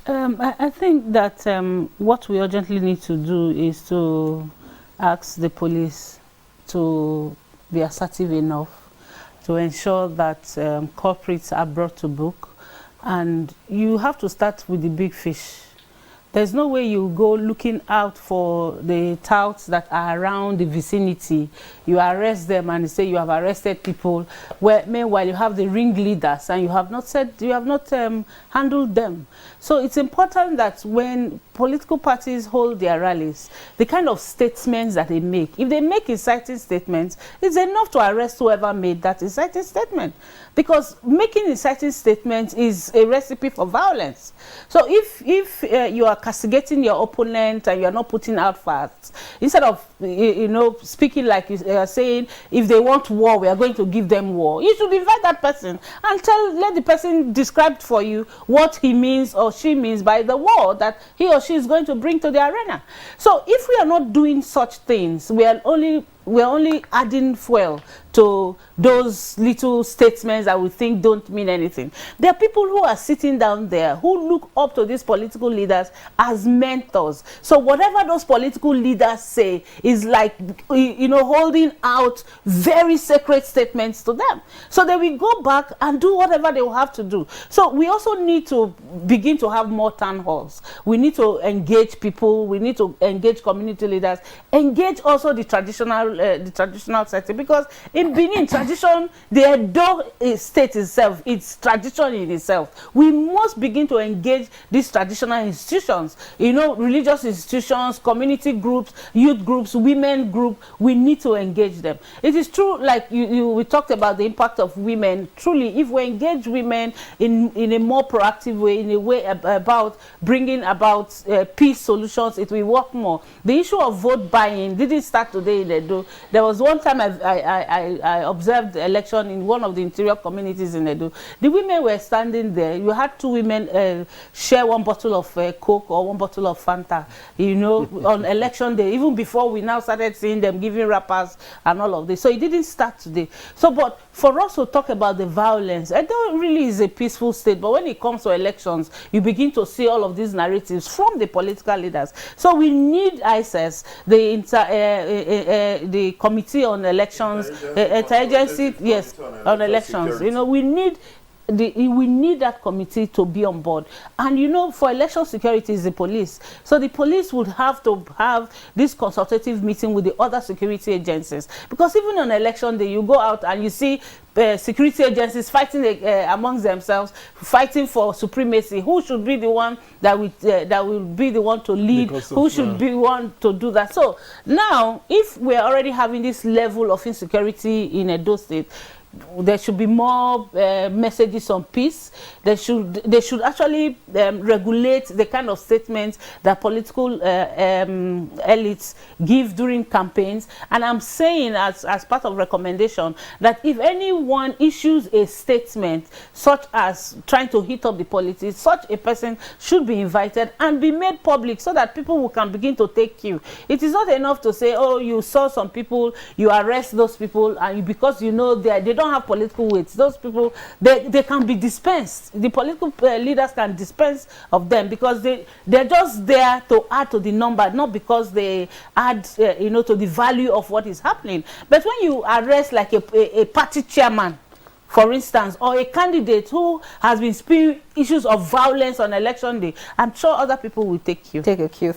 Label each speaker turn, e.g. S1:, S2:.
S1: I think that what we urgently need to do is to ask the police to be assertive enough to ensure that culprits are brought to book, and you have to start with the big fish. There's no way you go looking out for the touts that are around the vicinity. You arrest them and you say you have arrested people, where meanwhile you have the ringleaders and you have not handled them. So it's important that when political parties hold their rallies, the kind of statements that they make, if they make inciting statements, it's enough to arrest whoever made that inciting statement, because making inciting statements is a recipe for violence. So if you are castigating your opponent and you are not putting out facts, instead of speaking like you are saying, if they want war, we are going to give them war, you should invite that person and let the person describe for you what he means or she means by the war that he or she is going to bring to the arena. So if we are not doing such things, we are only adding fuel to those little statements that we think don't mean anything. There are people who are sitting down there who look up to these political leaders as mentors. So whatever those political leaders say is like, holding out very sacred statements to them. So they will go back and do whatever they will have to do. So we also need to begin to have more town halls. We need to engage people. We need to engage community leaders, engage also the traditional setting, because in Benin, tradition, the Edo state itself, it's tradition in itself. We must begin to engage these traditional institutions, religious institutions, community groups, youth groups, women group. We need to engage them. It is true, like we talked about the impact of women. Truly, if we engage women in a more proactive way, in a way about bringing about peace solutions, it will work more. The issue of vote buying didn't start today in Edo. There was one time I observed the election in one of the interior communities in Edo. The women were standing there. You had two women share one bottle of Coke or one bottle of Fanta, on election day, even before we now started seeing them giving wrappers and all of this. So it didn't start today. So, but for us to talk about the violence, Edo really is a peaceful state, but when it comes to elections, you begin to see all of these narratives from the political leaders. So we need ISIS, the Committee on Elections, interagency, yes, on elections. We need that committee to be on board. And for election security is the police. So the police would have to have this consultative meeting with the other security agencies. Because even on election day, you go out and you see security agencies fighting amongst themselves, fighting for supremacy. Who should be the one that will be the one to lead? Who should be one to do that? So now, if we're already having this level of insecurity in Edo State, there should be more messages on peace. They should actually regulate the kind of statements that political elites give during campaigns. And I'm saying as part of recommendation that if anyone issues a statement such as trying to hit up the politics, such a person should be invited and be made public so that people can begin to take cue. It is not enough to say, oh, you saw some people, you arrest those people, and because they don't have political weight. Those people, they can be dispensed. The political leaders can dispense of them because they're just there to add to the number, not because they add to the value of what is happening. But when you arrest like a party chairman, for instance, or a candidate who has been spewing issues of violence on election day, I'm sure other people will take a cue.